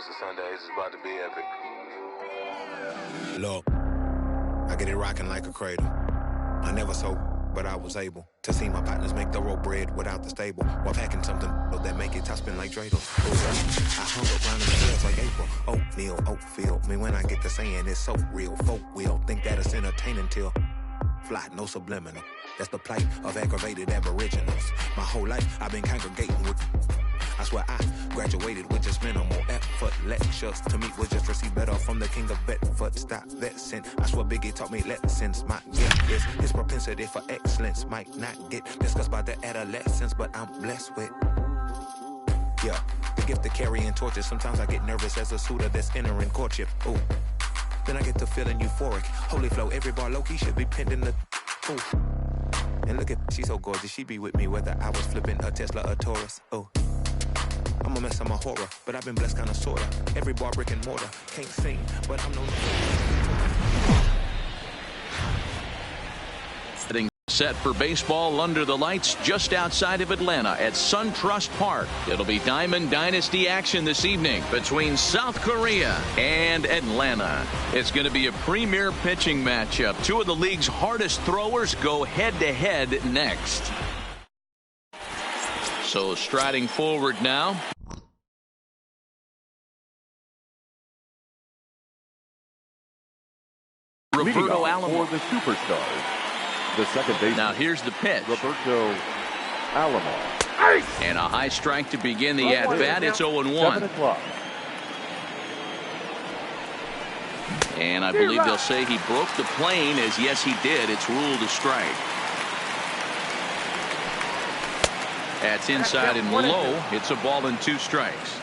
rest of Sunday is about to be epic. Look, I get it rocking like a cradle. I never sold, but I was able to see my partners make thorough bread without the stable, while packing something that make it top spin like dreidels. I hung around in the hills like April. Oatmeal, Oatfield. Me when I get to saying it's so real. Folk will think that it's entertaining till fly, no subliminal. That's the plight of aggravated aboriginals. My whole life I've been congregating with. I swear I graduated with just minimal effort. Lectures to me was just receive better from the king of Bedford. Stop vexing. I swear Biggie taught me lessons. My gift is his propensity for excellence. Might not get discussed by the adolescents, but I'm blessed with, yeah, the gift of carrying torches. Sometimes I get nervous as a suitor that's entering courtship. Ooh, then I get to feeling euphoric. Holy flow, every bar low-key should be pinned in the ooh. And look at, she's so gorgeous. She be with me whether I was flipping a Tesla or Taurus. Oh, I'm a mess, I'm a horror, but I've been blessed kinda sorta. Every bar brick and mortar. Can't sing, but I'm no. Set for baseball under the lights just outside of Atlanta at SunTrust Park. It'll be Diamond Dynasty action this evening between South Korea and Atlanta. It's going to be a premier pitching matchup. Two of the league's hardest throwers go head-to-head next. So striding forward now. Roberto Alamo. For the Superstars. The second baseman. Now here's the pitch. Roberto Alamo. And a high strike to begin the at-bat. It's 0-1. 7 o'clock. And I believe they'll say he broke the plane, as yes he did. It's ruled a strike. That's inside and low. It's a ball and 2 strikes.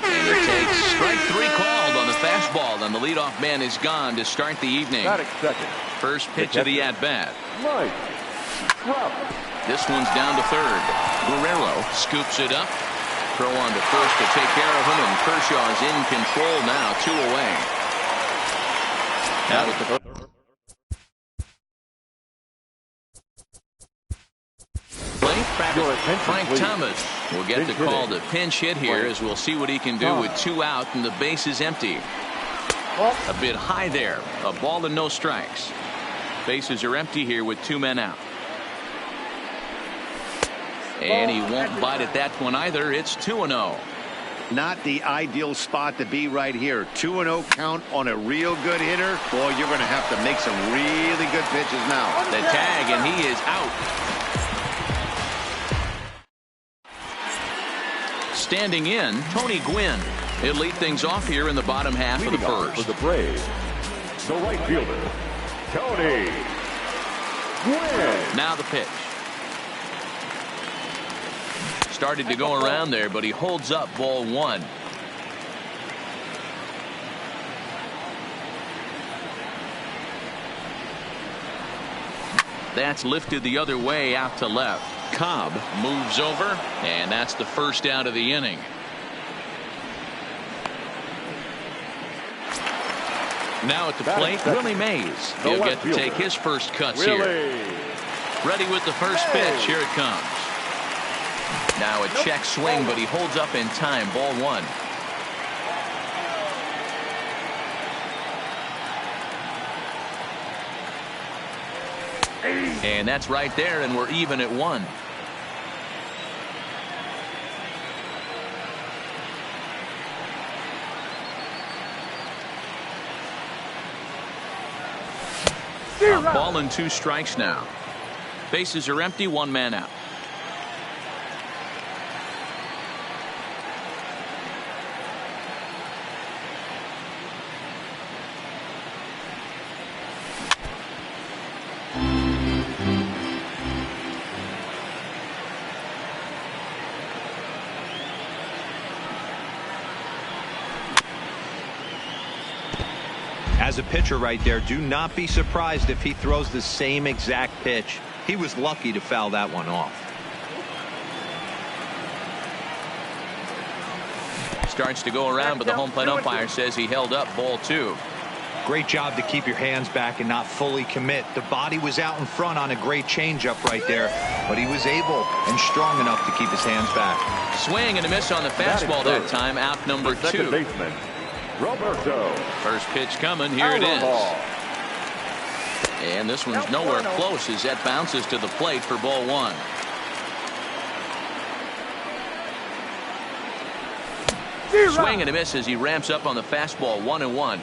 And the take, strike 3 called on the fastball, and the leadoff man is gone to start the evening. First pitch of the at-bat. This one's down to third. Guerrero scoops it up. Throw on to first to take care of him, and Kershaw's in control now, 2 away. Now with the Frank Thomas will get the call to pinch hit here, as we'll see what he can do with 2 out and the base is empty. A bit high there. A ball and no strikes. Bases are empty here with 2 men out. And he won't bite at that one either. It's 2-0. Not the ideal spot to be right here. 2-0 count on a real good hitter. Boy, you're going to have to make some really good pitches now. The tag, and he is out. Standing in, Tony Gwynn. He'll lead things off here in the bottom half of the first. For the Braves, the right fielder, Tony Gwynn. Now the pitch. Started to go around there, but he holds up ball 1. That's lifted the other way out to left. Cobb moves over, and that's the first out of the inning. Now at the plate, Willie Mays. He'll get to take his first cuts here. Ready with the first pitch. Here it comes. Now a check swing, but he holds up in time. Ball 1. And that's right there, and we're even at 1. A ball and 2 strikes now. Bases are empty, 1 man out. As a pitcher right there, do not be surprised if he throws the same exact pitch. He was lucky to foul that one off. Starts to go around, but the home plate umpire says he held up ball 2. Great job to keep your hands back and not fully commit. The body was out in front on a great changeup right there, but he was able and strong enough to keep his hands back. Swing and a miss on the fastball that time. Out number two. Second baseman, Roberto. First pitch coming. Here it is. And this one's nowhere close as that bounces to the plate for ball one. Swing and a miss as he ramps up on the fastball. 1-1.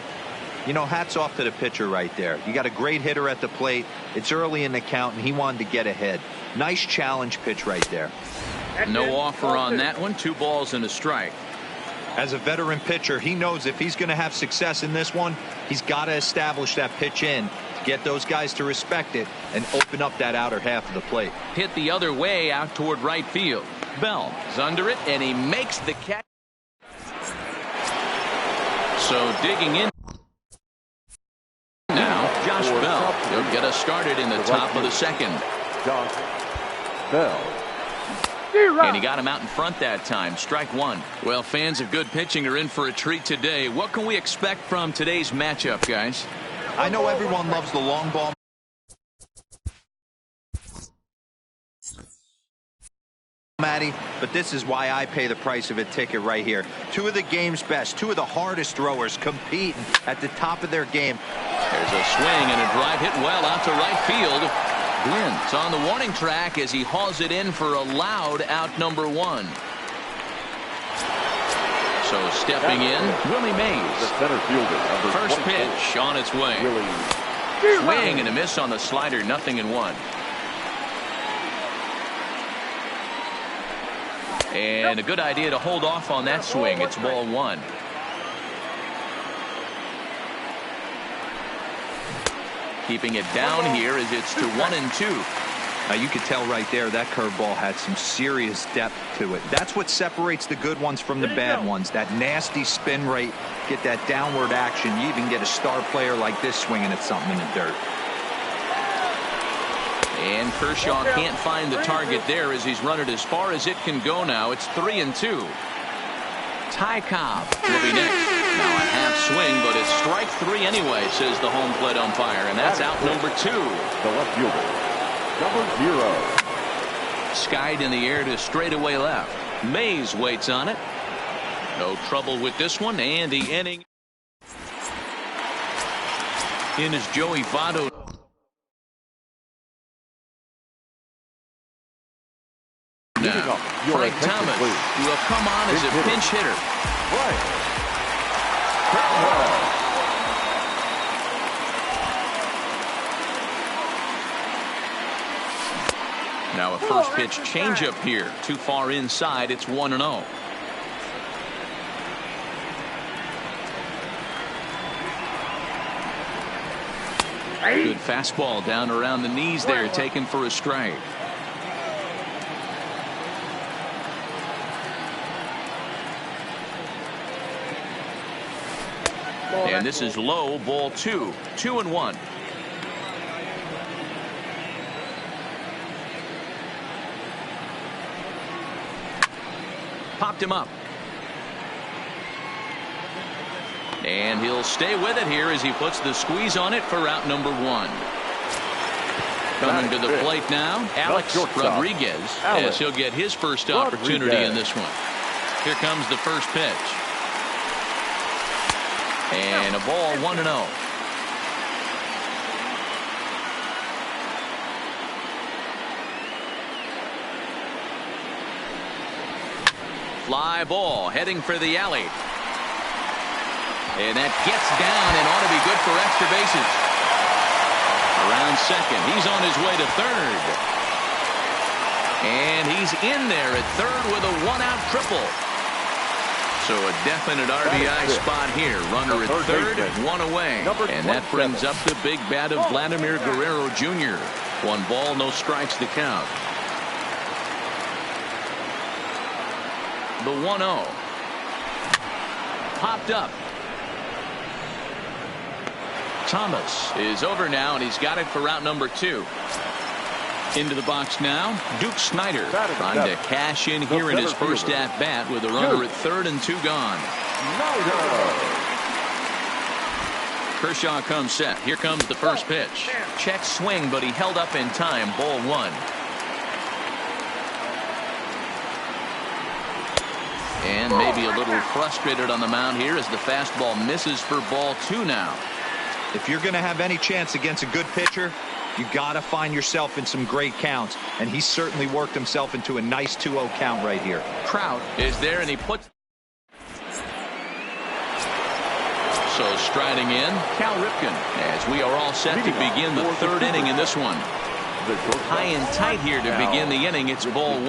You know, hats off to the pitcher right there. You got a great hitter at the plate. It's early in the count, and he wanted to get ahead. Nice challenge pitch right there. No offer on that one. 2 balls and a strike. As a veteran pitcher, he knows if he's going to have success in this one, he's got to establish that pitch in to get those guys to respect it and open up that outer half of the plate. Hit the other way out toward right field. Bell is under it, and he makes the catch. So digging in now, Josh Bell. He'll get us started in the top of the second. Josh Bell. And he got him out in front that time. Strike one. Well, fans of good pitching are in for a treat today. What can we expect from today's matchup, guys? I know everyone loves the long ball, Matty, but this is why I pay the price of a ticket right here. 2 of the game's best, 2 of the hardest throwers competing at the top of their game. There's a swing and a drive hit well out to right field. Glynn's on the warning track as he hauls it in for a loud out number 1. So stepping in, Willie Mays. The center fielder, number First 24. pitch on its way. Swing and a miss on the slider. 0-1. And a good idea to hold off on that swing. It's ball 1. Keeping it down here as it's to 1-2. Now you could tell right there that curveball had some serious depth to it. That's what separates the good ones from the bad ones. That nasty spin rate, get that downward action. You even get a star player like this swinging at something in the dirt. And Kershaw can't find the target there as he's run it as far as it can go now. It's 3-2. Ty Cobb will be next. Now a half swing, but it's strike 3 anyway, says the home plate umpire. And that's out number 2. The left fielder, number 0. Skied in the air to straightaway left. Mays waits on it. No trouble with this one. And the inning in is Joey Votto. Now, Frank Thomas will come on as a pinch hitter. Now a first pitch changeup here. Too far inside. It's 1-0. Good fastball down around the knees there, taken for a strike. And this is low, ball 2. 2-1. Popped him up. And he'll stay with it here as he puts the squeeze on it for out number 1. Coming to the plate now, Alex Rodriguez, as he'll get his first opportunity in this one. Here comes the first pitch. And a ball, 1-0. Fly ball heading for the alley. And that gets down and ought to be good for extra bases. Around second. He's on his way to third. And he's in there at third with a 1-out triple. So a definite RBI spot here. Runner at third, 1 away. And that brings up the big bat of Vladimir Guerrero Jr. 1 ball, no strikes to count. The 1-0. Popped up. Thomas is over now, and he's got it for route number 2. Into the box now, Duke Snider trying to cash in here in his first at-bat with a runner at third and 2 gone. Kershaw comes set. Here comes the first pitch. Check swing, but he held up in time. Ball 1. And maybe a little frustrated on the mound here as the fastball misses for ball 2 now. If you're going to have any chance against a good pitcher, you got to find yourself in some great counts. And he certainly worked himself into a nice 2-0 count right here. Trout is there, and he puts. So striding in, Cal Ripken, as we are all set to begin the 3rd inning in this one. High and tight here to begin the inning. It's ball 1.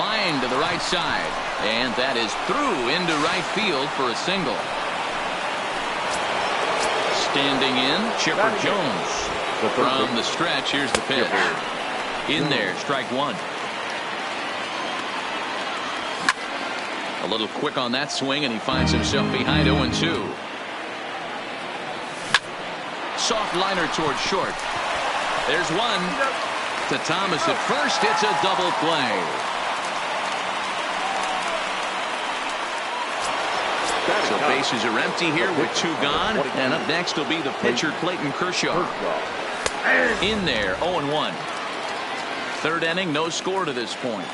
Line to the right side, and that is through into right field for a single. Standing in, Chipper Jones. From the stretch, here's the pitch. In there, strike 1. A little quick on that swing, and he finds himself behind 0-2. Soft liner towards short. There's one. To Thomas at first. It's a double play. So bases are empty here with 2 gone. And up next will be the pitcher, Clayton Kershaw. In there, 0-1. 3rd inning, no score to this point.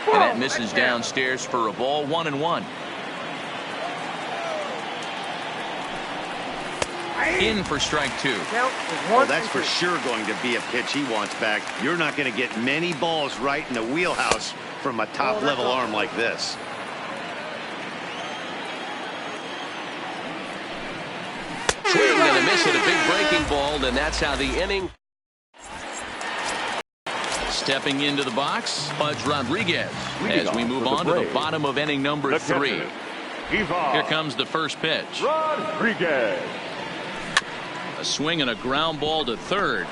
And that misses downstairs for a ball. 1-1. In for strike 2. Well, that's for sure going to be a pitch he wants back. You're not going to get many balls right in the wheelhouse from a top-level arm like this. Swing and a miss at a big breaking ball, and that's how the inning. Stepping into the box, Pudge Rodriguez, as we move on to the bottom of inning number 3. Here comes the first pitch. Rodriguez. A swing and a ground ball to 3rd.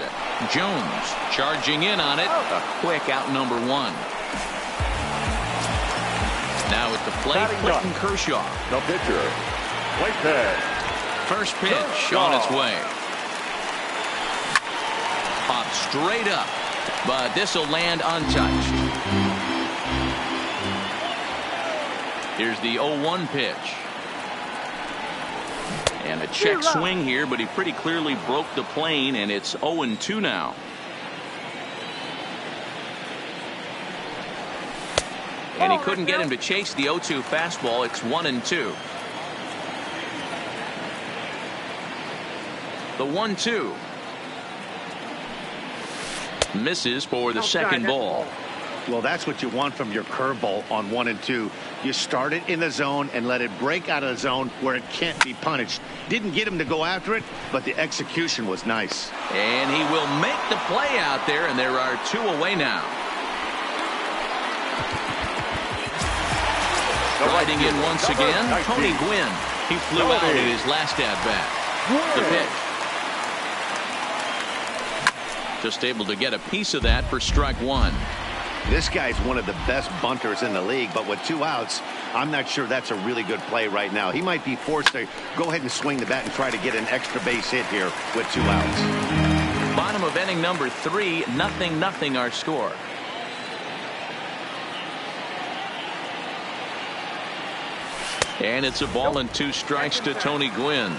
Jones charging in on it. A quick out number 1. Now at the plate, Clayton Kershaw. The pitcher, Clayton. First pitch on its way. Popped straight up, but this will land untouched. Here's the 0-1 pitch. And a check swing here, but he pretty clearly broke the plane, and it's 0-2 now. And he couldn't get him to chase the 0-2 fastball. It's 1-2. The 1-2. Misses for the second ball. Well, that's what you want from your curveball on 1 and 2. You start it in the zone and let it break out of the zone where it can't be punished. Didn't get him to go after it, but the execution was nice. And he will make the play out there, and there are 2 away now. Riding in once again, Tony Gwynn. He flew out in his last at-bat. The pitch. Just able to get a piece of that for strike 1. This guy's one of the best bunters in the league, but with 2 outs, I'm not sure that's a really good play right now. He might be forced to go ahead and swing the bat and try to get an extra base hit here with 2 outs. Bottom of inning number 3, 0-0 our score. And it's a ball and 2 strikes to Tony Gwynn.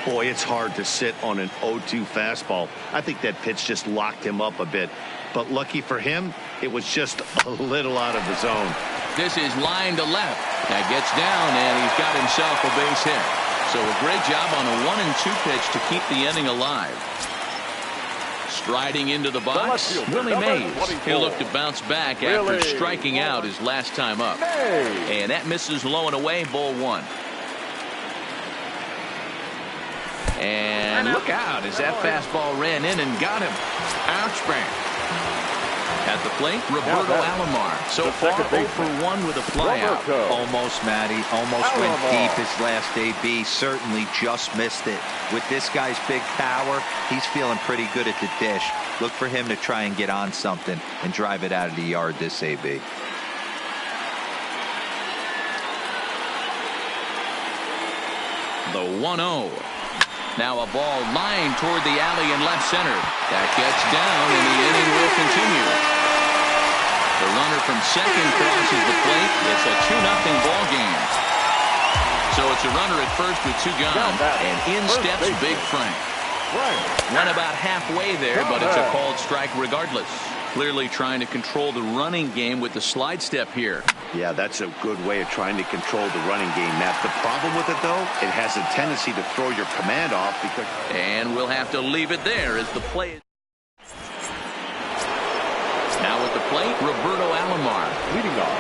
Boy, it's hard to sit on an 0-2 fastball. I think that pitch just locked him up a bit. But lucky for him, it was just a little out of the zone. This is line to left. That gets down, and he's got himself a base hit. So a great job on a 1-2 pitch to keep the inning alive. Striding into the box, Willie Mays. He'll look to bounce back after striking out his last time up. And that misses low and away, ball 1. And look out as that fastball ran in and got him. Ouch, bang. At the plate, Roberto Alomar. So far, 0 for 1 with a flyout. Almost, Matty. Almost went deep his last AB. Certainly just missed it. With this guy's big power, he's feeling pretty good at the dish. Look for him to try and get on something and drive it out of the yard this AB. The 1-0. Now a ball lined toward the alley in left center. That gets down, and the inning will continue. The runner from second crosses the plate. It's a 2-0 ball game. So it's a runner at first with 2 gone, and in steps Big Frank. Went about halfway there, but it's a called strike regardless. Clearly trying to control the running game with the slide step here. Yeah, that's a good way of trying to control the running game, Matt. The problem with it, though, it has a tendency to throw your command off because... And we'll have to leave it there as the play... Now at the plate, Roberto Alomar.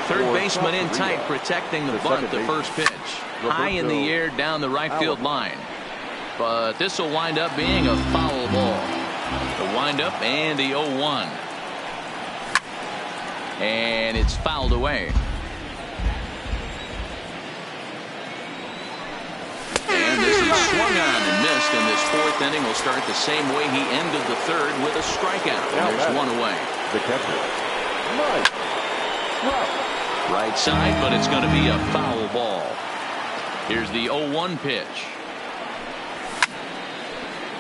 Third baseman in tight, protecting the bunt, the first pitch. High in the air down the right field line. But this will wind up being a foul ball. The windup and the 0-1. And it's fouled away. And this is swung on and missed, and this fourth inning will start the same way he ended the third with a strikeout. And there's one away. The catcher, Right side, but it's going to be a foul ball. Here's the 0-1 pitch.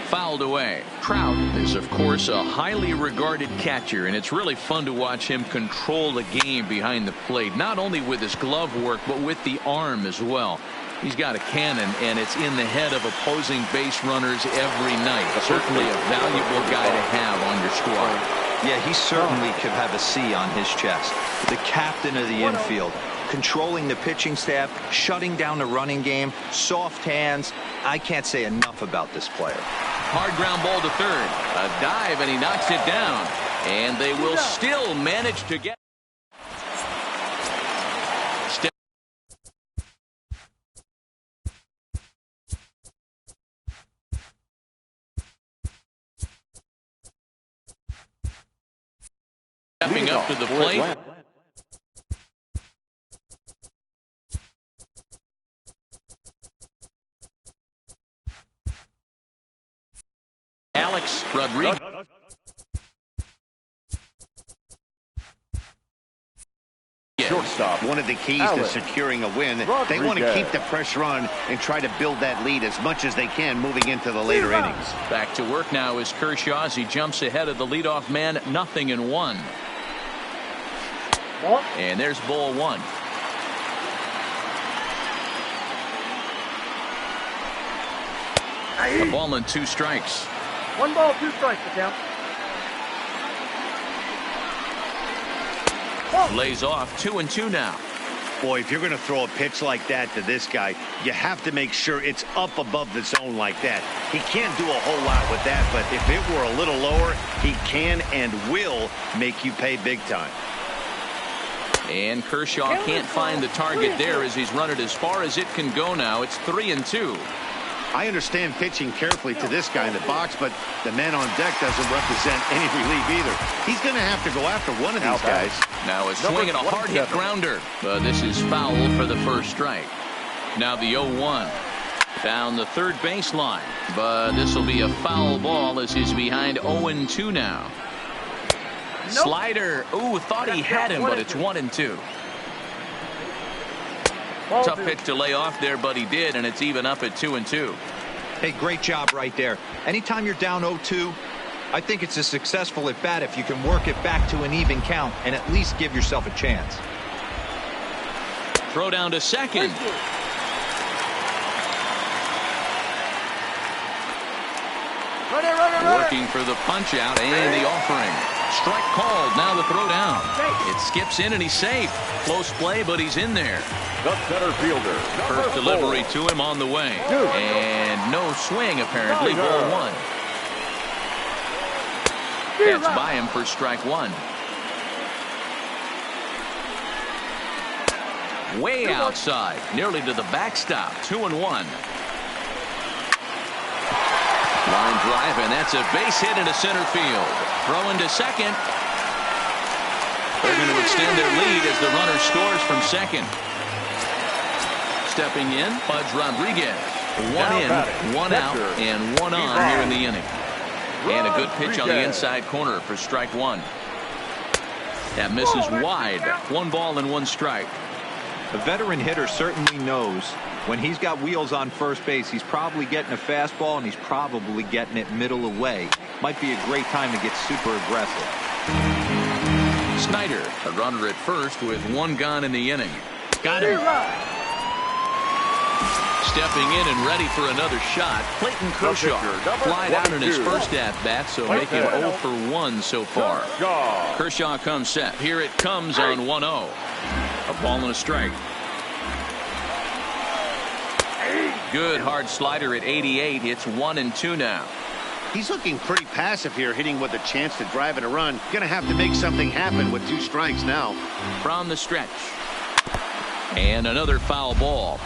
Fouled away. Trout is, of course, a highly regarded catcher, and it's really fun to watch him control the game behind the plate, not only with his glove work, but with the arm as well. He's got a cannon, and it's in the head of opposing base runners every night. Certainly a valuable guy to have on your squad. Yeah, he certainly could have a C on his chest. The captain of the infield, controlling the pitching staff, shutting down the running game, soft hands. I can't say enough about this player. Hard ground ball to third. A dive, and he knocks it down. And they will still manage to get... Stepping up to the plate. Alex Rodriguez. Shortstop. One of the keys to securing a win. They want to keep the pressure on and try to build that lead as much as they can moving into the later innings. Back to work now is Kershaw as he jumps ahead of the leadoff man, 0-1. And there's ball 1. A ball and 2 strikes. 1 ball, 2 strikes, the count. Lays off 2-2 now. Boy, if you're going to throw a pitch like that to this guy, you have to make sure it's up above the zone like that. He can't do a whole lot with that, but if it were a little lower, he can and will make you pay big time. And Kershaw can't find the target there as he's run it as far as it can go now. It's 3-2. I understand pitching carefully to this guy in the box, but the man on deck doesn't represent any relief either. He's going to have to go after one of these guys. Now a swing and a hard hit grounder. But this is foul for the first strike. Now the 0-1. Down the third baseline. But this will be a foul ball as he's behind 0-2 now. Slider. Ooh, thought he had him, but it's 1-2. Tough pitch to lay off there, but he did, and it's even up at 2-2. Hey, great job right there. Anytime you're down 0-2, I think it's a successful at bat if you can work it back to an even count and at least give yourself a chance. Throw down to second. Working for the punch out and the offering. Strike called. Now the throw down. It skips in and he's safe. Close play, but he's in there. the center fielder. First delivery to him on the way. And no swing, apparently. Ball one. That's by him for strike one. Way outside, nearly to the backstop. 2-1. Line drive, and that's a base hit into center field. Throw into second. They're going to extend their lead as the runner scores from second. Stepping in, Pudge Rodriguez. One in, one out, and one on here in the inning. And a good pitch on the inside corner for strike one. That misses wide. 1 ball and 1 strike. A veteran hitter certainly knows when he's got wheels on first base, he's probably getting a fastball and he's probably getting it middle away. Might be a great time to get super aggressive. Snyder, a runner at first with one gone in the inning. Got him. Stepping in and ready for another shot, Clayton Kershaw. Flied out in his first at-bat, so make him 0 for 1 so far. Kershaw comes set. Here it comes on 1-0. A ball and a strike. Good hard slider at 88. It's 1-2 now. He's looking pretty passive here, hitting with a chance to drive in a run. Gonna have to make something happen with 2 strikes now. From the stretch. And another foul ball.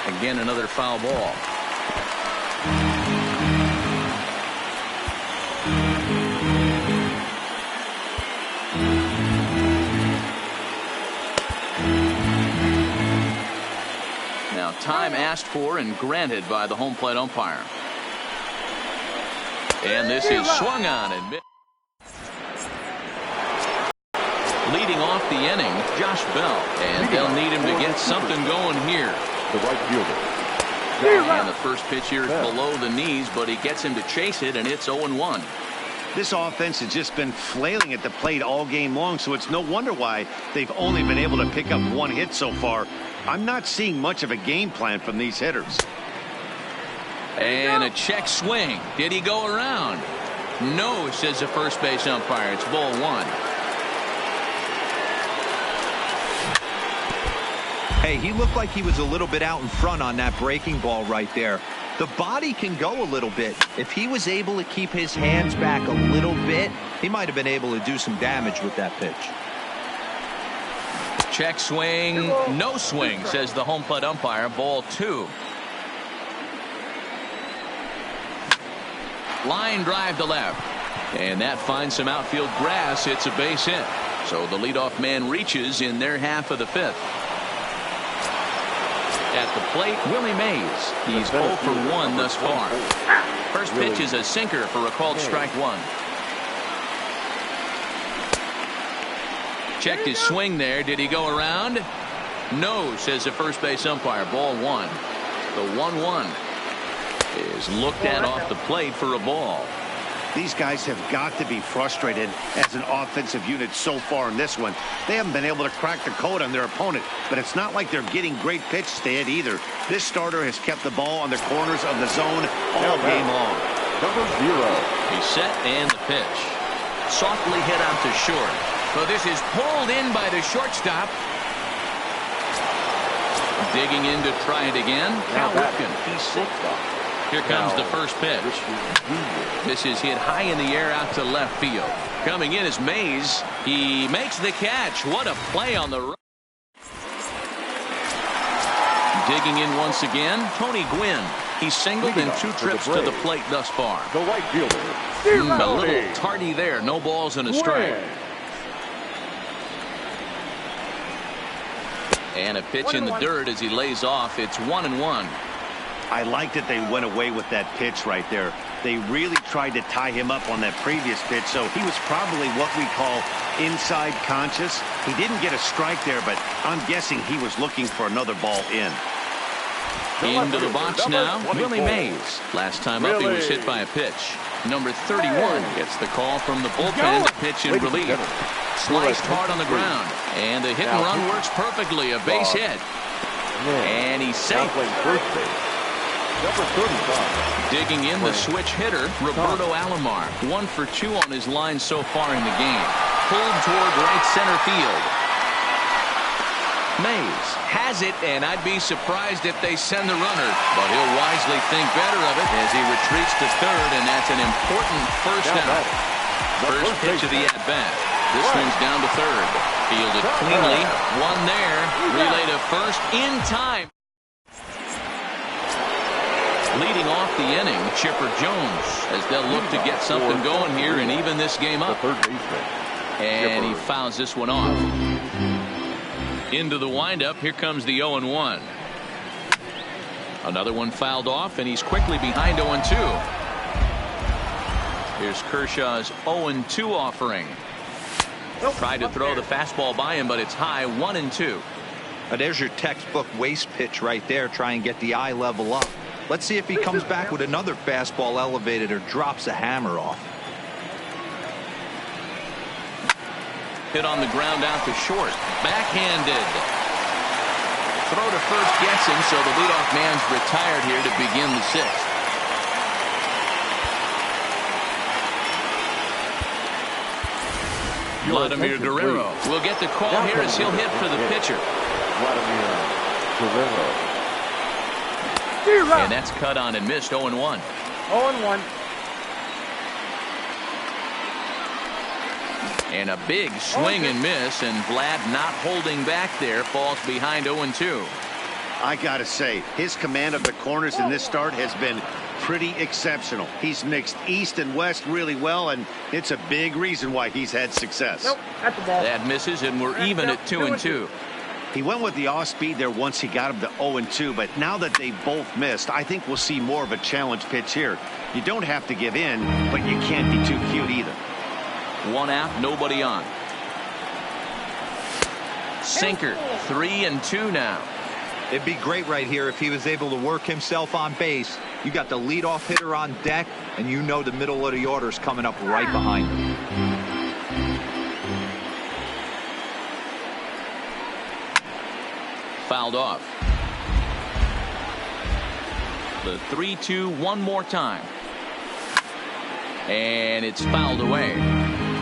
Again, another foul ball. Now, time asked for and granted by the home plate umpire. And this is swung on and missed. Leading off the inning, Josh Bell. And they'll need him to get something going here. The right fielder. And the first pitch here is below the knees, but he gets him to chase it, and it's 0-1. This offense has just been flailing at the plate all game long, so it's no wonder why they've only been able to pick up 1 hit so far. I'm not seeing much of a game plan from these hitters. And a check swing. Did he go around? No, says the first base umpire. It's ball 1. Hey, he looked like he was a little bit out in front on that breaking ball right there. The body can go a little bit. If he was able to keep his hands back a little bit, he might have been able to do some damage with that pitch. Check swing. No swing, says the home plate umpire. Ball 2. Line drive to left. And that finds some outfield grass. It's a base hit. So the leadoff man reaches in their half of the 5th. At the plate, Willie Mays. He's 0 for 1 thus far. First pitch is a sinker for a called strike 1. Checked his swing there. Did he go around? No, says the first base umpire. Ball 1. The 1-1 is looked at off the plate for a ball. These guys have got to be frustrated as an offensive unit so far in this one. They haven't been able to crack the code on their opponent, but it's not like they're getting great pitches to hit either. This starter has kept the ball on the corners of the zone all game long. Number 0. He's set and the pitch. Softly hit out to short. So this is pulled in by the shortstop. Digging in to try it again. Cal Ripken. He's sick. Here comes the first pitch. This is hit high in the air out to left field. Coming in is Mays. He makes the catch. What a play on the run. Digging in once again, Tony Gwynn. He's singled in 2 trips to the plate thus far. The right fielder. A little tardy there. No balls and a strike. And a pitch in the dirt as he lays off. It's 1-1. I like that they went away with that pitch right there. They really tried to tie him up on that previous pitch, so he was probably what we call inside conscious. He didn't get a strike there, but I'm guessing he was looking for another ball in. Into the box now, Willie Mays. Last time up, he was hit by a pitch. Number 31 gets the call from the bullpen to pitch in relief. Sliced hard on the ground, and the hit and run works perfectly. A base hit. And he's safe. Number 35. Digging in the switch hitter, Roberto Alomar. 1 for 2 on his line so far in the game. Pulled toward right center field. Mays has it, and I'd be surprised if they send the runner. But he'll wisely think better of it as he retreats to third, and that's an important first out. First pitch of the at-bat. This one's down to third. Fielded cleanly. One there. Relay to first in time. Leading off the inning, Chipper Jones, as they'll look to get something going here and even this game up. And he fouls this one off. Into the windup, here comes the 0-1. Another one fouled off, and he's quickly behind 0-2. Here's Kershaw's 0-2 offering. Tried to throw the fastball by him, but it's high, 1-2. There's your textbook waste pitch right there. Try and get the eye level up. Let's see if he comes back with another fastball elevated or drops a hammer off. Hit on the ground out to short. Backhanded. Throw to first gets him, so the leadoff man's retired here to begin the sixth. Vladimir Guerrero will get the call here as he'll hit for the pitcher. Vladimir Guerrero. And that's cut on and missed. 0-1. 0-1. And a big swing and miss, and Vlad not holding back there, falls behind 0-2. I gotta say, his command of the corners in this start has been pretty exceptional. He's mixed east and west really well, and it's a big reason why he's had success. Nope, that's the ball. That misses, and we're even at 2-2. He went with the off speed there once he got him to 0-2, but now that they both missed, I think we'll see more of a challenge pitch here. You don't have to give in, but you can't be too cute either. One out, nobody on. Sinker, 3-2 now. It'd be great right here if he was able to work himself on base. You got the leadoff hitter on deck, and you know the middle of the order's coming up right behind him. Fouled off. The 3-2 one more time. And it's fouled away.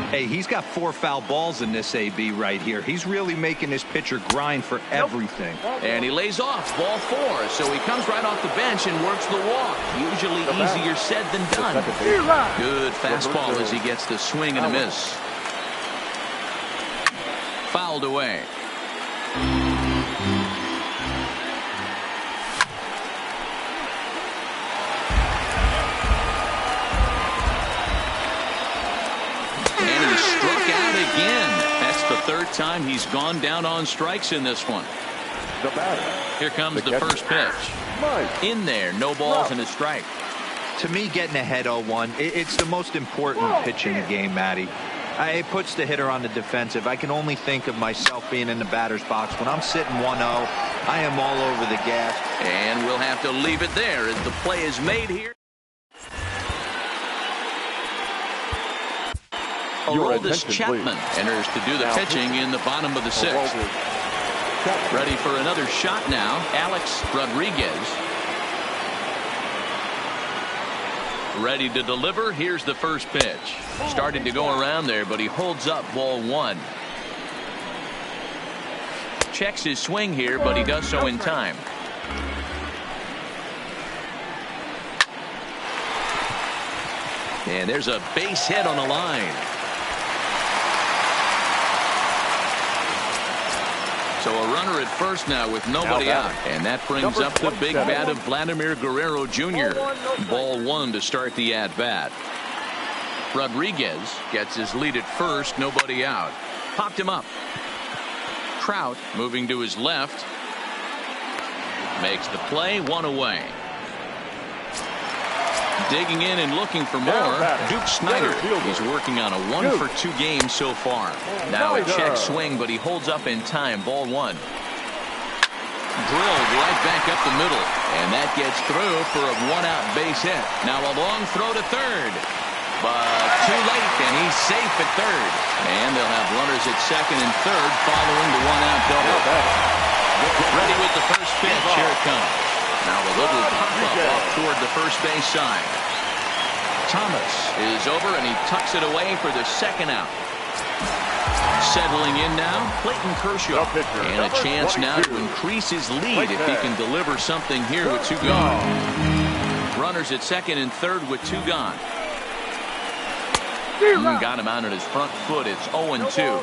Hey, he's got 4 foul balls in this AB right here. He's really making this pitcher grind for everything. And he lays off, ball 4. So he comes right off the bench and works the walk. Usually easier said than done. Good fastball as he gets the swing and a miss. Fouled away. Again. That's the third time he's gone down on strikes in this one. The batter. Here comes the first pitch. In there, no balls and a strike. To me, getting ahead 0-1, it's the most important pitch in the game, Matty. It puts the hitter on the defensive. I can only think of myself being in the batter's box. When I'm sitting 1-0, I am all over the gas. And we'll have to leave it there as the play is made here. Aroldis Chapman enters to do the pitching in the bottom of the sixth. Ready for another shot now, Alex Rodriguez. Ready to deliver. Here's the first pitch. Started to go around there, but he holds up ball 1. Checks his swing here, but he does so in time. And there's a base hit on the line. So a runner at first now with nobody out. And that brings up the big bat of Vladimir Guerrero Jr. Ball 1 to start the at-bat. Rodriguez gets his lead at first, nobody out. Popped him up. Trout moving to his left. Makes the play, 1 away. Digging in and looking for more, Duke Snider. He's working on a 1-for-2 game so far. Now a check swing, but he holds up in time. Ball 1. Drilled right back up the middle, and that gets through for a 1-out base hit. Now a long throw to third, but too late, and he's safe at third. And they'll have runners at second and third following the 1-out double. Ready with the first pitch. Here it comes. Now a little pop-up off toward the first base side. Thomas is over, and he tucks it away for the second out. Settling in now, Clayton Kershaw. And a chance now to increase his lead if he can deliver something here with 2 gone. Runners at second and third with 2 gone. Got him out on his front foot. It's 0-2.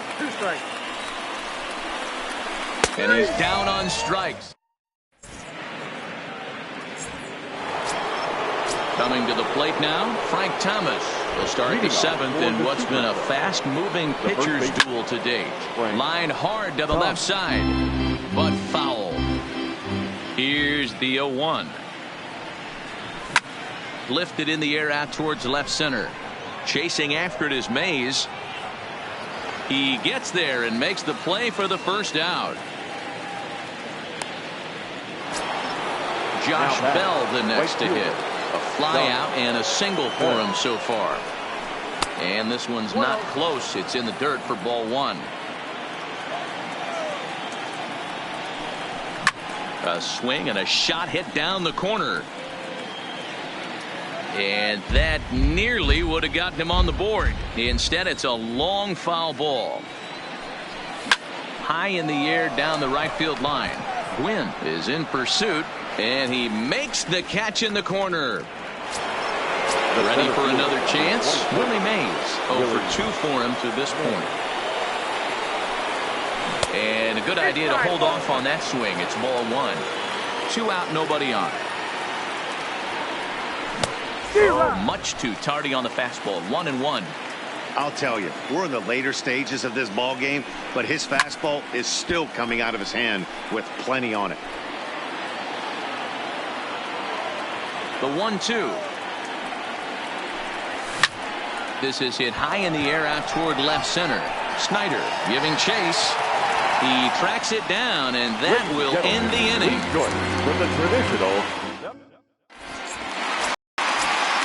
And he's down on strikes. Coming to the plate now, Frank Thomas will start the 7th in what's been a fast-moving pitcher's duel to date. Line hard to the left side, but foul. Here's the 0-1. Lifted in the air out towards left center. Chasing after it is Mays. He gets there and makes the play for the first out. Josh Bell the next to hit. A fly out and a single for him so far. And this one's not close. It's in the dirt for ball one. A swing and a shot hit down the corner. And that nearly would have gotten him on the board. Instead, it's a long foul ball. High in the air down the right field line. Gwynn is in pursuit, and he makes the catch in the corner. Ready for another chance? Willie Mays. 0 for 2 for him to this point. And a good idea to hold off on that swing. It's ball one. 2 out, nobody on. Oh, much too tardy on the fastball. 1-1. I'll tell you, we're in the later stages of this ball game, but his fastball is still coming out of his hand with plenty on it. The 1-2. This is hit high in the air out toward left center. Snyder giving chase. He tracks it down, and that will end the inning. With the traditional.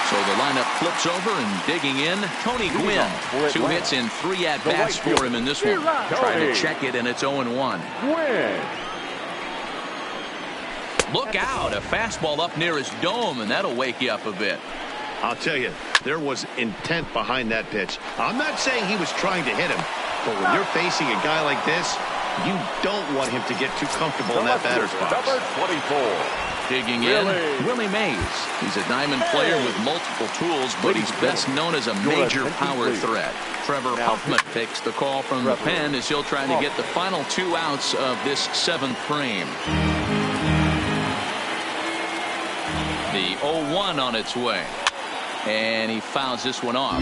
So the lineup flips over and digging in. Tony Gwynn. 2 hits and 3 at-bats for him in this one. Trying to check it, and it's 0-1. Look out. A fastball up near his dome, and that'll wake you up a bit. I'll tell you, there was intent behind that pitch. I'm not saying he was trying to hit him, but when you're facing a guy like this, you don't want him to get too comfortable in that batter's box. Number 24. Digging in, Willie Mays. He's a diamond player with multiple tools, but he's best known as a major power threat. Trevor Huffman takes the call from the pen as he'll try to get the final 2 outs of this 7th frame. The 0-1 on its way. And he fouls this one off.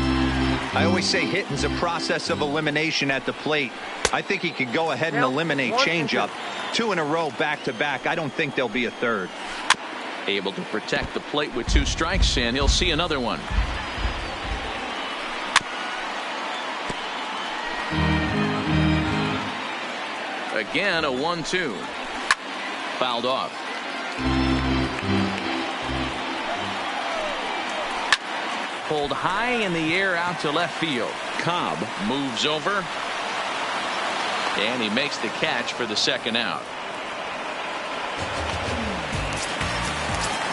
I always say hitting's a process of elimination at the plate. I think he could go ahead and eliminate changeup. 2 in a row back-to-back. I don't think there'll be a third. Able to protect the plate with 2 strikes, and he'll see another one. Again, a 1-2. Fouled off. Pulled high in the air out to left field. Cobb moves over. And he makes the catch for the 2nd out.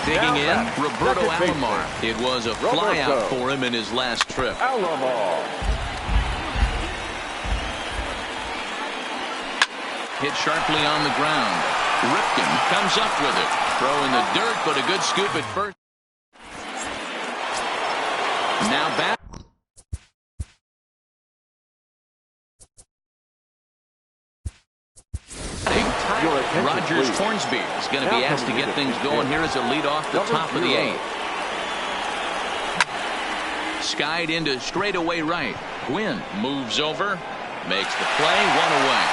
Digging in, Roberto Alomar. It was a flyout for him in his last trip. Hit sharply on the ground. Ripken comes up with it. Throw in the dirt, but a good scoop at first. Now back. Rogers Hornsby is going to be asked to get things going here as a lead off the top of the 8th. Skied into straightaway right. Gwynn moves over, makes the play, 1 away.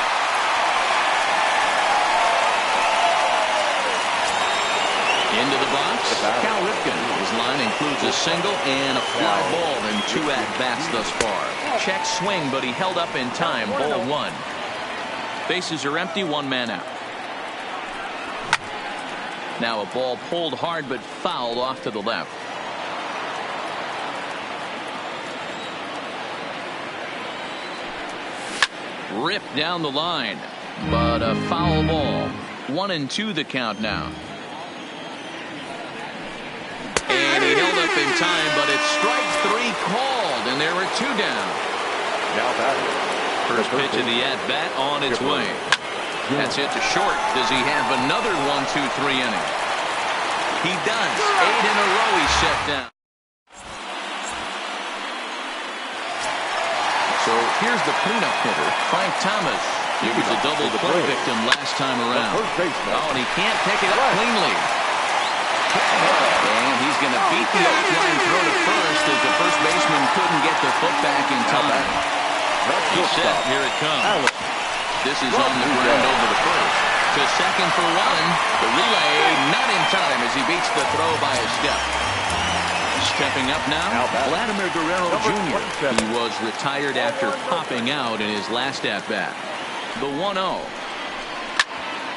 Into the box, Cal Ripken. His line includes a single and a fly ball and 2 at-bats thus far. Check swing, but he held up in time. Ball 1. Bases are empty, 1 man out. Now a ball pulled hard but fouled off to the left. Ripped down the line, but a foul ball. 1-2 the count now. And he held up in time, but it's strike 3 called, and there were 2 down. Now batting. First pitch of the at-bat on its way. That's hit to short. Does he have another 1-2-3 inning? He does. 8 in a row he's set down. So here's the cleanup hitter, Frank Thomas. He was a double play victim last time around. Oh, and he can't pick it up cleanly. And he's going to beat the offline throw to first as the first baseman couldn't get the foot back in time. He's set. Here it comes. This is on the ground over the first. To second for 1. The relay not in time as he beats the throw by a step. Stepping up now, Vladimir Guerrero Jr. He was retired after popping out in his last at-bat. The 1-0.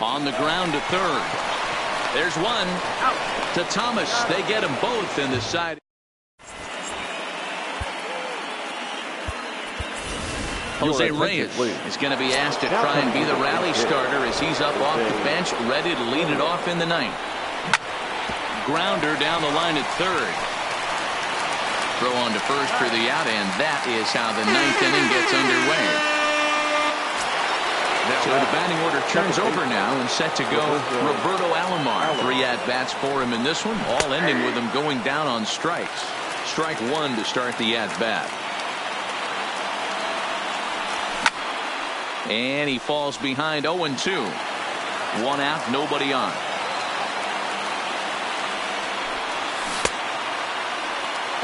On the ground to third. There's 1. To Thomas. They get them both in the side. Jose Reyes is going to be asked to try and be the rally starter as he's up off the bench, ready to lead it off in the ninth. Grounder down the line at third. Throw on to first for the out, and that is how the ninth inning gets underway. So the batting order turns over now and set to go Roberto Alomar. 3 at-bats for him in this one, all ending with him going down on strikes. Strike one to start the at-bat. And he falls behind 0-2. 1 out, nobody on.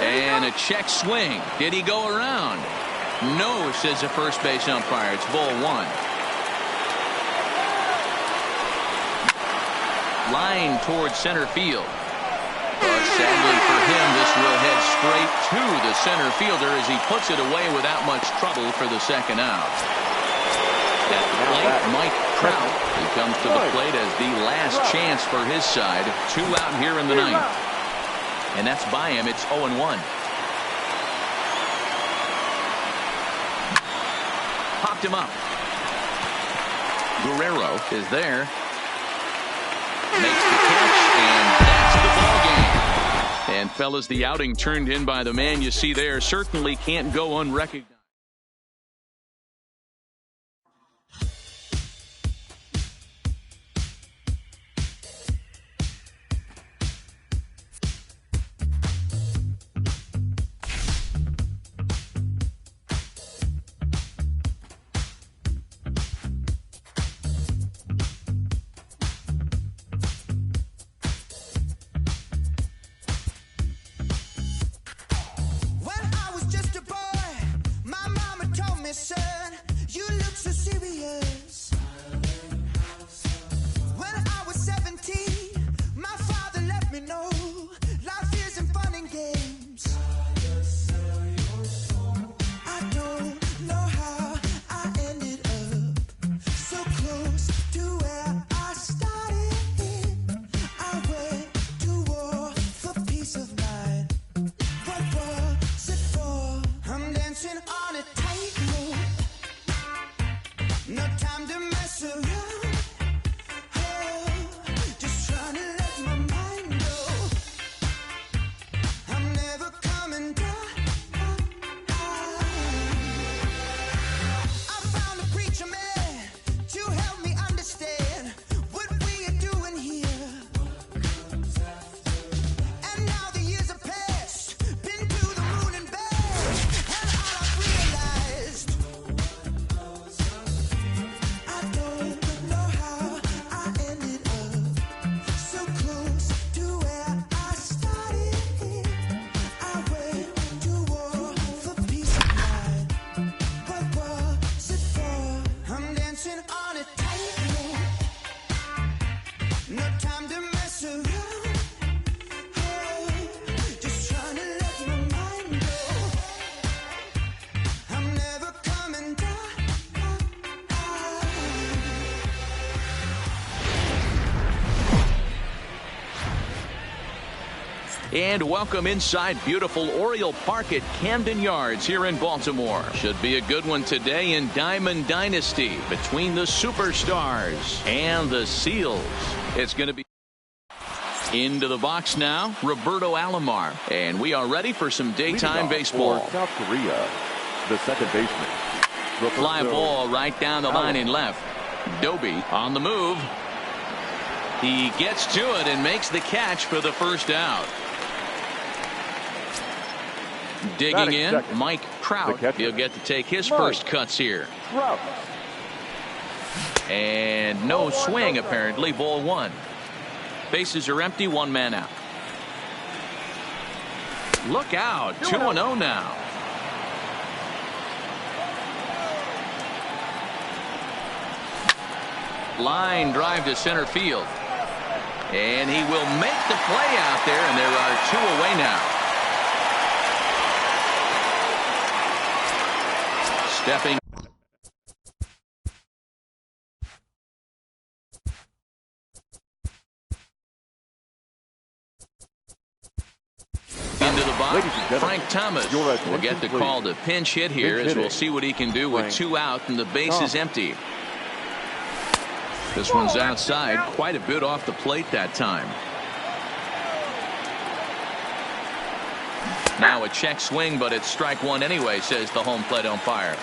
And a check swing. Did he go around? No, says the first base umpire. It's ball 1. Line towards center field. But sadly for him, this will head straight to the center fielder as he puts it away without much trouble for the second out. At the plate, Mike Trout. He comes to the plate as the last chance for his side. 2 out here in the ninth. And that's by him. It's 0-1. Popped him up. Guerrero is there. Makes the catch, and that's the ball game. And fellas, the outing turned in by the man you see there certainly can't go unrecognized. And welcome inside beautiful Oriole Park at Camden Yards here in Baltimore. Should be a good one today in Diamond Dynasty between the Superstars and the Seals. It's going to be into the box now, Roberto Alomar. And we are ready for some daytime baseball. For South Korea, the second baseman. Fly ball right down the line in left. Doby on the move. He gets to it and makes the catch for the first out. Digging in, Mike Trout. He'll get to take his first cuts here. And no swing, apparently. Ball 1. Bases are empty. 1 man out. Look out. 2-0 now. Line drive to center field. And he will make the play out there, and there are 2 away now. Stepping into the box. high. Frank Thomas will get the call to pinch hit here as we'll see what he can do with 2 out and the base is empty. This one's outside, quite a bit off the plate that time. Now a check swing, but it's strike one anyway, says the home plate umpire.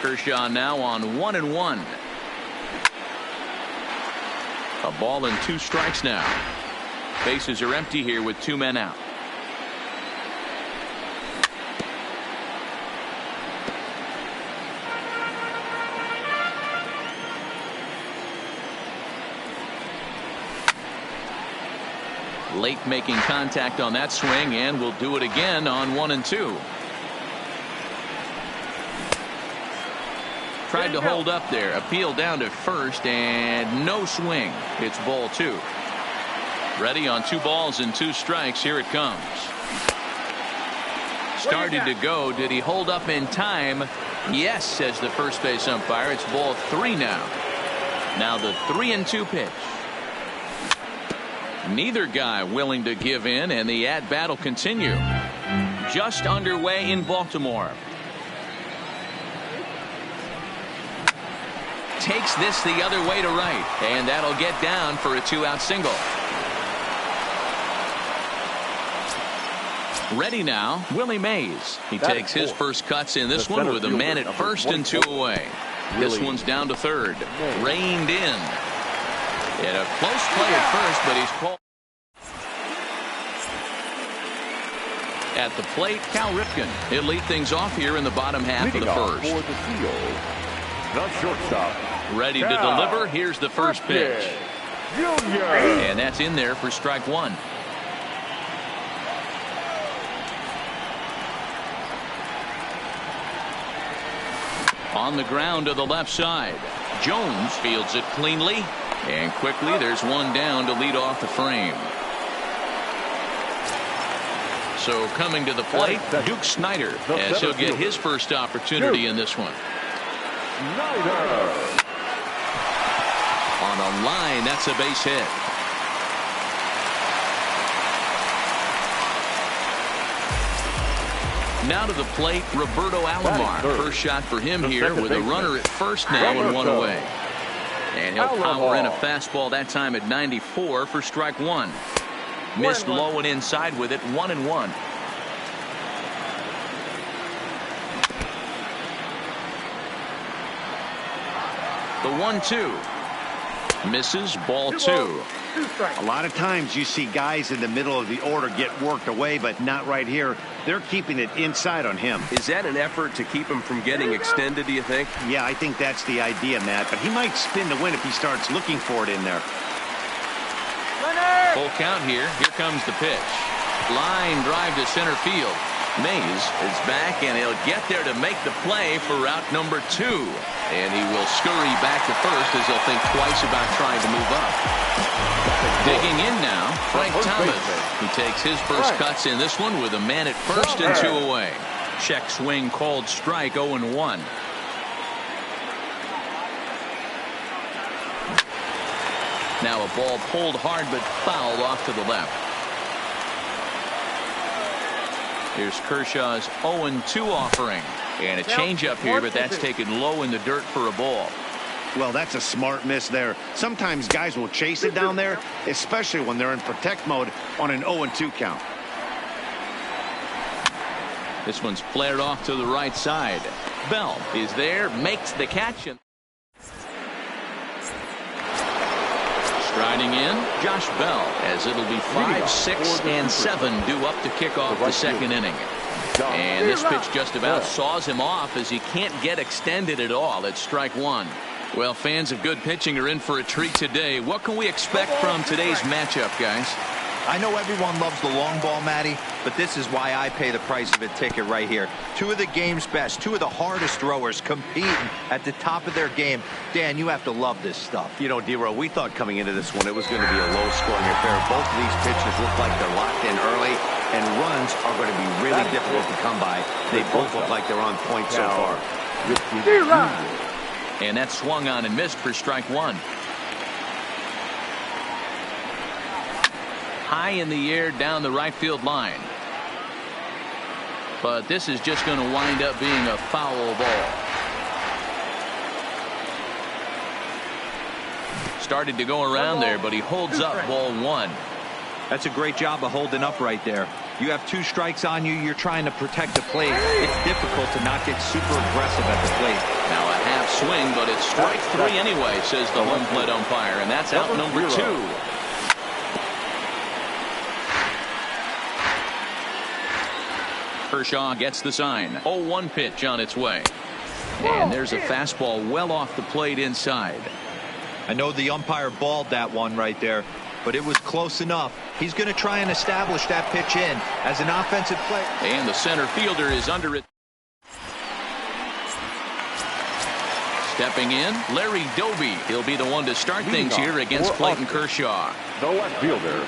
Kershaw now on 1-1. A ball and 2 strikes now. Bases are empty here with 2 men out. Late making contact on that swing, and will do it again on 1-2. Tried to hold up there, appeal down to first, and no swing. It's ball 2. Ready on 2 balls and 2 strikes. Here it comes. Started to go. Did he hold up in time? Yes, says the first base umpire. It's ball 3 now. Now the 3-2 pitch. Neither guy willing to give in, and the at-bat will continue. Just underway in Baltimore. Takes this the other way to right, and that'll get down for a 2-out single. Ready now, Willie Mays. He takes his first cuts in this one with a man at first and 2 away. This one's down to third. Reined in. And a close play at first, but he's called. At the plate, Cal Ripken. He'll lead things off here in the bottom half of the first. For the field, the shortstop. Ready to deliver. Here's the first pitch. And that's in there for strike 1. On the ground to the left side. Jones fields it cleanly. And quickly there's one down to lead off the frame. So coming to the plate, Duke Snider, as he'll get his first opportunity in this one. On a line, that's a base hit. Now to the plate, Roberto Alomar. First shot for him here with a runner at first now and 1 away. And he'll power in a fastball that time at 94 for strike 1. Missed low and inside with it, 1-1. The 1-2. Misses, ball 2. A lot of times you see guys in the middle of the order get worked away, but not right here. They're keeping it inside on him. Is that an effort to keep him from getting extended, do you think? Yeah, I think that's the idea, Matt. But he might spin to win if he starts looking for it in there. Full count here. Here comes the pitch. Line drive to center field. Mays is back, and he'll get there to make the play for route number 2. And he will scurry back to first as he'll think twice about trying to move up. Digging in now, Frank Thomas. He takes his first cuts in this one with a man at first and 2 away. Check swing called strike, 0-1. Now a ball pulled hard but fouled off to the left. Here's Kershaw's 0-2 offering. And a changeup here, but that's taken low in the dirt for a ball. Well, that's a smart miss there. Sometimes guys will chase it down there, especially when they're in protect mode on an 0-2 count. This one's flared off to the right side. Bell is there, makes the catch. Striding in, Josh Bell, as it'll be 5, 6, and 7 due up to kick off the second inning. And this pitch just about saws him off as he can't get extended at all. It's strike 1. Well, fans of good pitching are in for a treat today. What can we expect from today's matchup, guys? I know everyone loves the long ball, Matty, but this is why I pay the price of a ticket right here. 2 of the game's best, 2 of the hardest throwers competing at the top of their game. Dan, you have to love this stuff. You know, D-Row, we thought coming into this one it was going to be a low-scoring affair. Both of these pitches look like they're locked in early, and runs are going to be really difficult to come by. They both look like they're on point so far. And that swung on and missed for strike 1. High in the air down the right field line. But this is just going to wind up being a foul ball. Started to go around there, but he holds up ball one. That's a great job of holding up right there. You have 2 strikes on you. You're trying to protect the plate. It's difficult to not get super aggressive at the plate. Now a half swing, but it's strike 3 anyway, says the home plate umpire, and that's out number 2. Kershaw gets the sign. 0-1 pitch on its way. And there's a fastball well off the plate inside. I know the umpire balled that one right there, but it was close enough. He's going to try and establish that pitch in as an offensive play. And the center fielder is under it. Stepping in, Larry Doby. He'll be the one to start things here against Clayton Kershaw. The left fielder,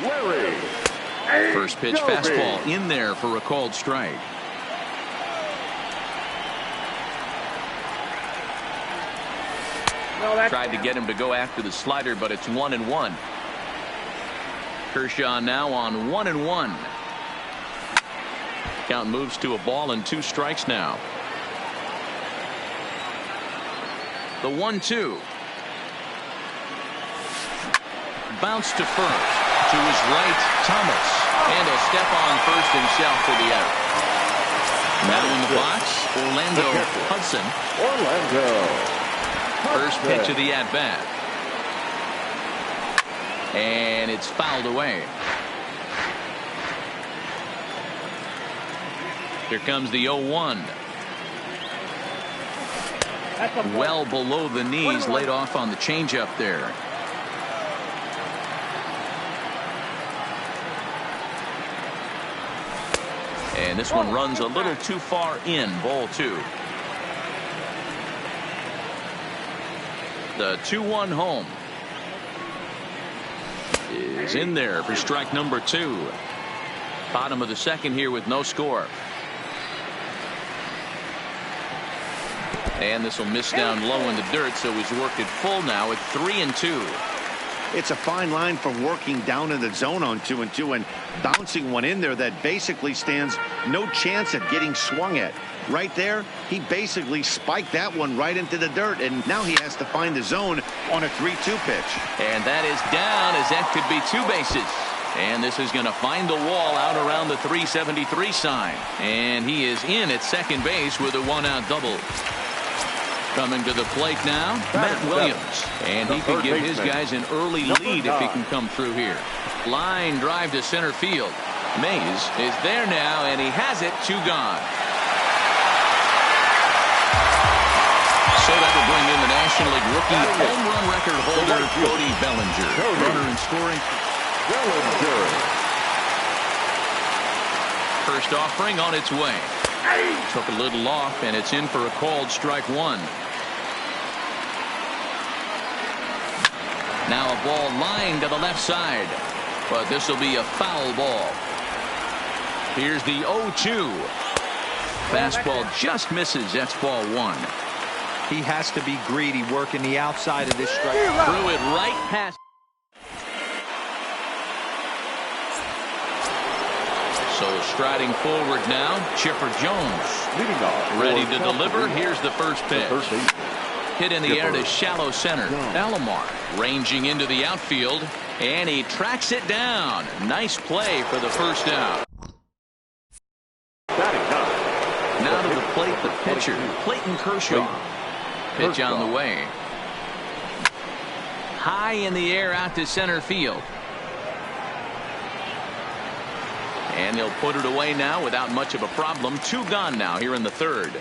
Larry. First pitch fastball in there for a called strike. Tried to get him to go after the slider, but it's 1-1. Kershaw now on 1-1. Count moves to a ball and 2 strikes now. The 1-2. Bounce to first. To his right, Thomas. And he'll step on first himself for the out. Now in the box, Orlando Hudson. First pitch of the at-bat. And it's fouled away. Here comes the 0-1. Well below the knees, laid off on the changeup there. And this one runs a little too far in, ball 2. The 2-1 home is in there for strike number 2. Bottom of the second here with no score. And this will miss down low in the dirt, so he's worked it full now at 3-2. It's a fine line for working down in the zone on 2-2 and bouncing one in there that basically stands no chance at getting swung at. Right there, he basically spiked that one right into the dirt, and now he has to find the zone on a 3-2 pitch. And that is down, as that could be 2 bases. And this is going to find the wall out around the 373 sign. And he is in at second base with a 1-out double. Coming to the plate now, Matt Williams. And he could give his guys an early lead if he can come through here. Line drive to center field. Mays is there now, and he has it. 2 gone. So that'll bring in the National League rookie home run record holder, Cody Bellinger. Runner in scoring. First offering on its way. Took a little off, and it's in for a called strike 1. Now a ball lined to the left side, but this will be a foul ball. Here's the 0-2. Fastball just misses. That's ball 1. He has to be greedy, working the outside of this strike. Threw it right past. So striding forward now, Chipper Jones. Ready to deliver. Here's the first pitch. Hit in the air to shallow center. Alomar ranging into the outfield, and he tracks it down. Nice play for the first out. Now to the plate, the pitcher, Clayton Kershaw. Pitch on the way. High in the air out to center field. And he'll put it away now without much of a problem. 2 gone now here in the third.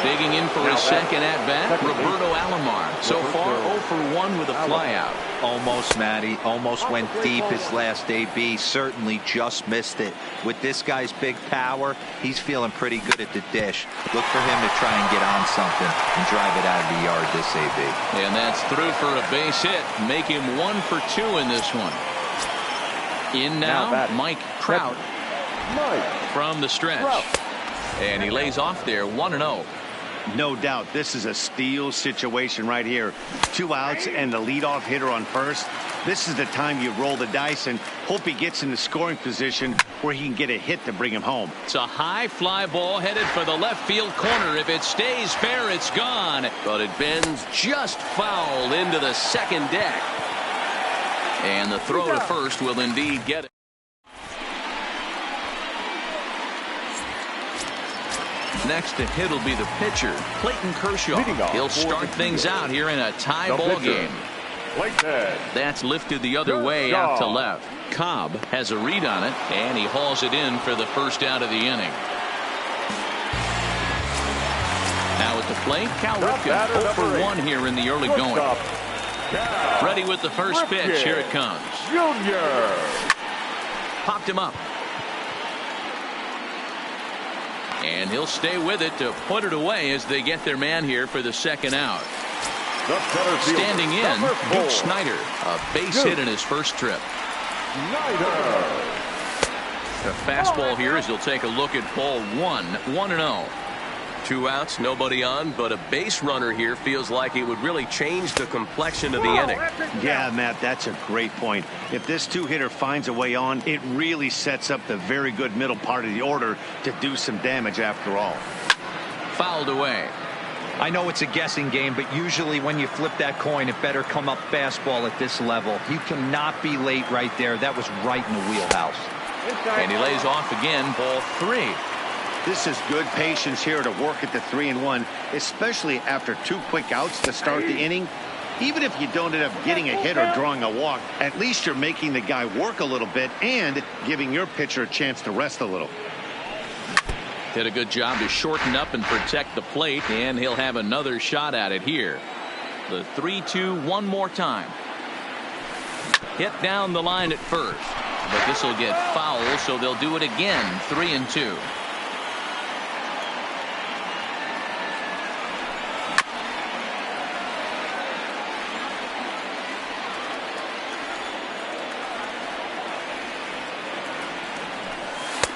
Digging in for his second at-bat, Roberto Alomar. So far 0 for 1 with a flyout. Almost, Matty. Almost went deep his last AB. Certainly just missed it. With this guy's big power, he's feeling pretty good at the dish. Look for him to try and get on something and drive it out of the yard this AB. And that's through for a base hit. Make him 1 for 2 in this one. In now Mike Trout from the stretch. And he lays off there 1-0. No doubt, this is a steal situation right here. 2 outs and the leadoff hitter on first. This is the time you roll the dice and hope he gets in the scoring position where he can get a hit to bring him home. It's a high fly ball headed for the left field corner. If it stays fair, it's gone. But it bends just foul into the second deck. And the throw to first will indeed get it. Next to hit will be the pitcher, Clayton Kershaw. He'll start things out here in a tie ball game. That's lifted the other way out to left. Cobb has a read on it, and he hauls it in for the first out of the inning. Now at the plate, Cal Ripken 0 for 1 here in the early going. Ready with the first pitch. Here it comes. Junior. Popped him up. And he'll stay with it to put it away as they get their man here for the second out. Standing in, Duke Snyder, a base hit in his first trip. The fastball here as he'll take a look at ball 1, 1-0. 2 outs, nobody on, but a base runner here feels like it would really change the complexion of the inning. Yeah, Matt, that's a great point. If this 2-hitter finds a way on, it really sets up the very good middle part of the order to do some damage after all. Fouled away. I know it's a guessing game, but usually when you flip that coin, it better come up fastball at this level. You cannot be late right there. That was right in the wheelhouse. And he lays off again, ball 3. This is good patience here to work at the 3-1, especially after 2 quick outs to start the inning. Even if you don't end up getting a hit or drawing a walk, at least you're making the guy work a little bit and giving your pitcher a chance to rest a little. Did a good job to shorten up and protect the plate, and he'll have another shot at it here. The 3-2 one more time. Hit down the line at first, but this will get foul, so they'll do it again. 3-2.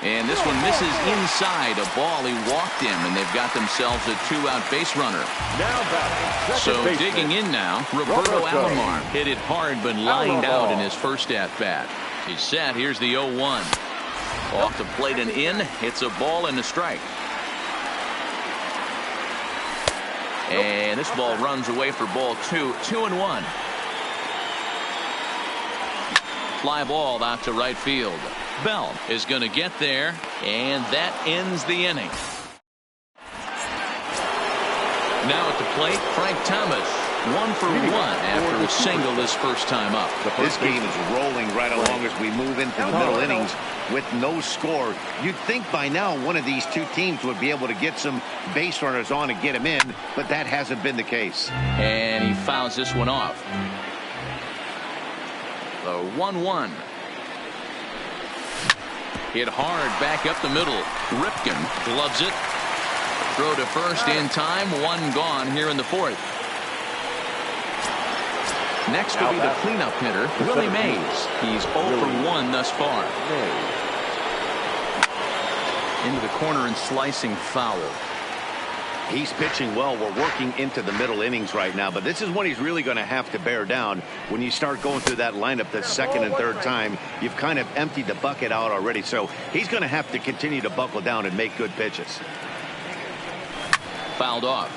And this one misses inside a ball. He walked him, and they've got themselves a 2-out base runner. So digging in now, Roberto Alomar hit it hard but lined out in his first at-bat. He's set. Here's the 0-1. Off the plate and in. It's a ball and a strike. And this ball runs away for ball 2. 2-1. Fly ball out to right field. Bell is going to get there, and that ends the inning. Now at the plate, Frank Thomas, 1 for 1 after a single his first time up. This game is rolling right along as we move into the middle innings with no score. You'd think by now one of these two teams would be able to get some base runners on and get them in, but that hasn't been the case. And he fouls this one off. The 1-1. Hit hard back up the middle. Ripken gloves it. Throw to first in time. 1 gone here in the 4th. Next will be the cleanup hitter, Willie Mays. He's 0 for 1 thus far. Into the corner and slicing foul. He's pitching well. We're working into the middle innings right now, but this is when he's really going to have to bear down. When you start going through that lineup the second and third time, you've kind of emptied the bucket out already, so he's going to have to continue to buckle down and make good pitches. Fouled off.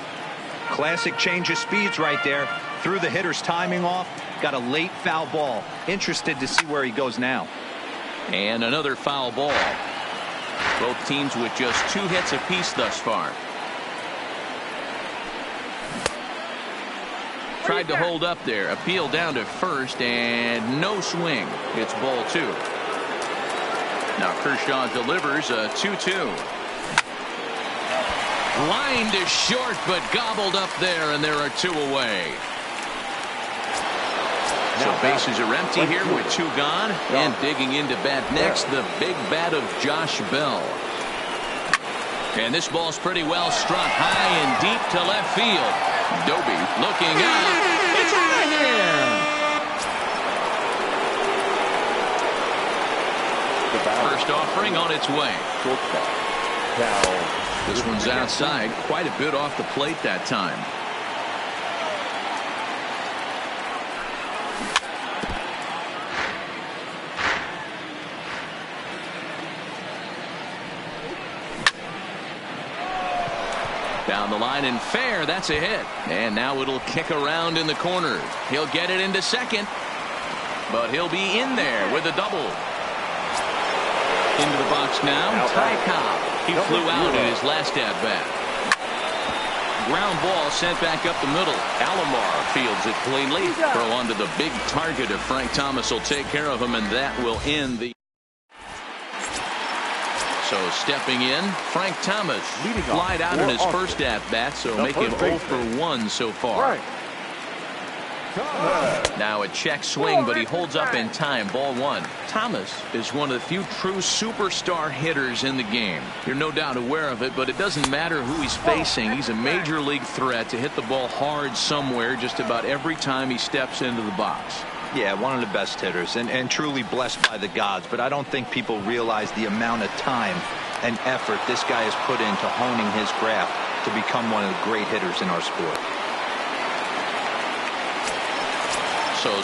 Classic change of speeds right there. Threw the hitter's timing off. Got a late foul ball. Interested to see where he goes now. And another foul ball. Both teams with just 2 hits apiece thus far. Tried to hold up there. Appeal down to first, and no swing. It's ball 2. Now Kershaw delivers a 2-2. Line to short, but gobbled up there, and there are 2 away. So bases are empty here with 2 gone. And digging into bat next, the big bat of Josh Bell. And this ball's pretty well struck high and deep to left field. Doby looking up. It's out of here. First offering on its way. This one's outside, quite a bit off the plate that time. Down the line and fair, that's a hit. And now it'll kick around in the corner. He'll get it into second, but he'll be in there with a double. Into the box now, Ty Cobb. He flew out in his last at-bat. Ground ball sent back up the middle. Alomar fields it cleanly. Throw onto the big target if Frank Thomas will take care of him, and that will end the... So stepping in, Frank Thomas flied out in his first at-bat, so make him 0 for 1 so far. Now a check swing, but he holds up in time. Ball 1. Thomas is one of the few true superstar hitters in the game. You're no doubt aware of it, but it doesn't matter who he's facing. He's a major league threat to hit the ball hard somewhere just about every time he steps into the box. Yeah, one of the best hitters and truly blessed by the gods, but I don't think people realize the amount of time and effort this guy has put into honing his craft to become one of the great hitters in our sport. So